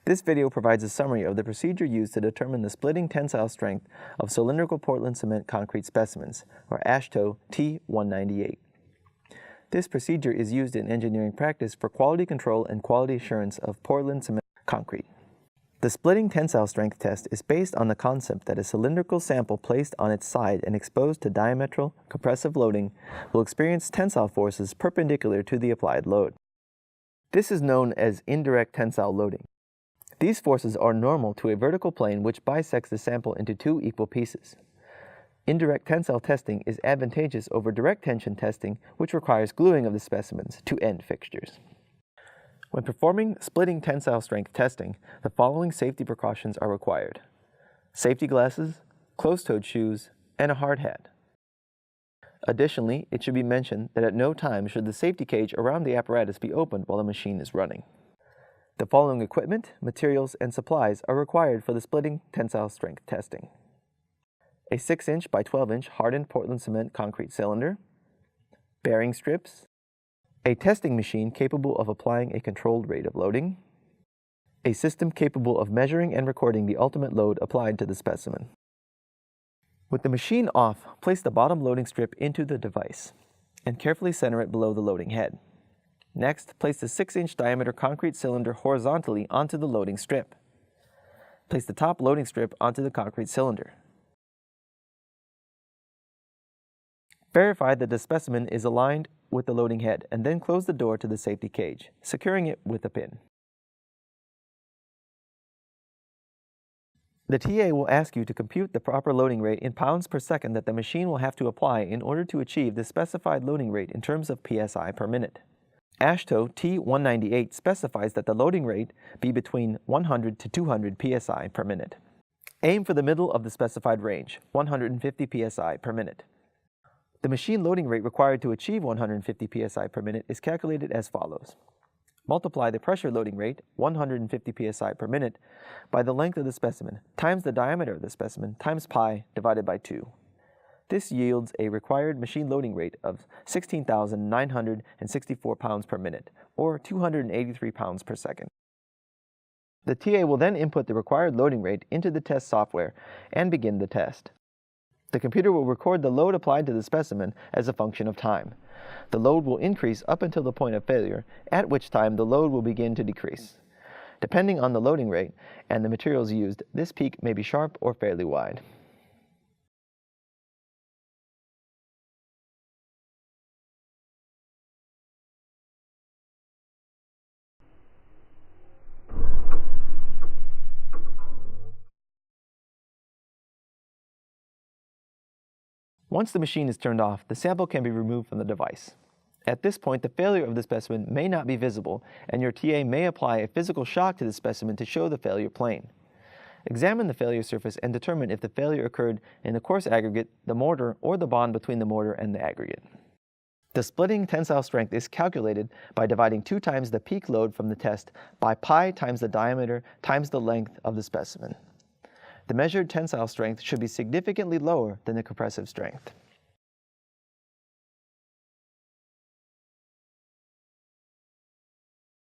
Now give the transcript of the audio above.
This video provides a summary of the procedure used to determine the splitting tensile strength of cylindrical Portland cement concrete specimens, or AASHTO T198. This procedure is used in engineering practice for quality control and quality assurance of Portland cement concrete. The splitting tensile strength test is based on the concept that a cylindrical sample placed on its side and exposed to diametral compressive loading will experience tensile forces perpendicular to the applied load. This is known as indirect tensile loading. These forces are normal to a vertical plane which bisects the sample into two equal pieces. Indirect tensile testing is advantageous over direct tension testing, which requires gluing of the specimens to end fixtures. When performing splitting tensile strength testing, the following safety precautions are required: safety glasses, closed-toed shoes, and a hard hat. Additionally, it should be mentioned that at no time should the safety cage around the apparatus be opened while the machine is running. The following equipment, materials, and supplies are required for the splitting tensile strength testing: a 6-inch by 12-inch hardened Portland cement concrete cylinder, bearing strips, a testing machine capable of applying a controlled rate of loading, a system capable of measuring and recording the ultimate load applied to the specimen. With the machine off, place the bottom loading strip into the device and carefully center it below the loading head. Next, place the 6-inch diameter concrete cylinder horizontally onto the loading strip. Place the top loading strip onto the concrete cylinder. Verify that the specimen is aligned with the loading head and then close the door to the safety cage, securing it with a pin. The TA will ask you to compute the proper loading rate in pounds per second that the machine will have to apply in order to achieve the specified loading rate in terms of PSI per minute. AASHTO T198 specifies that the loading rate be between 100 to 200 psi per minute. Aim for the middle of the specified range, 150 psi per minute. The machine loading rate required to achieve 150 psi per minute is calculated as follows. Multiply the pressure loading rate, 150 psi per minute, by the length of the specimen times the diameter of the specimen times pi divided by 2. This yields a required machine loading rate of 16,964 pounds per minute, or 283 pounds per second. The TA will then input the required loading rate into the test software and begin the test. The computer will record the load applied to the specimen as a function of time. The load will increase up until the point of failure, at which time the load will begin to decrease. Depending on the loading rate and the materials used, this peak may be sharp or fairly wide. Once the machine is turned off, the sample can be removed from the device. At this point, the failure of the specimen may not be visible, and your TA may apply a physical shock to the specimen to show the failure plane. Examine the failure surface and determine if the failure occurred in the coarse aggregate, the mortar, or the bond between the mortar and the aggregate. The splitting tensile strength is calculated by dividing 2 times the peak load from the test by pi times the diameter times the length of the specimen. The measured tensile strength should be significantly lower than the compressive strength.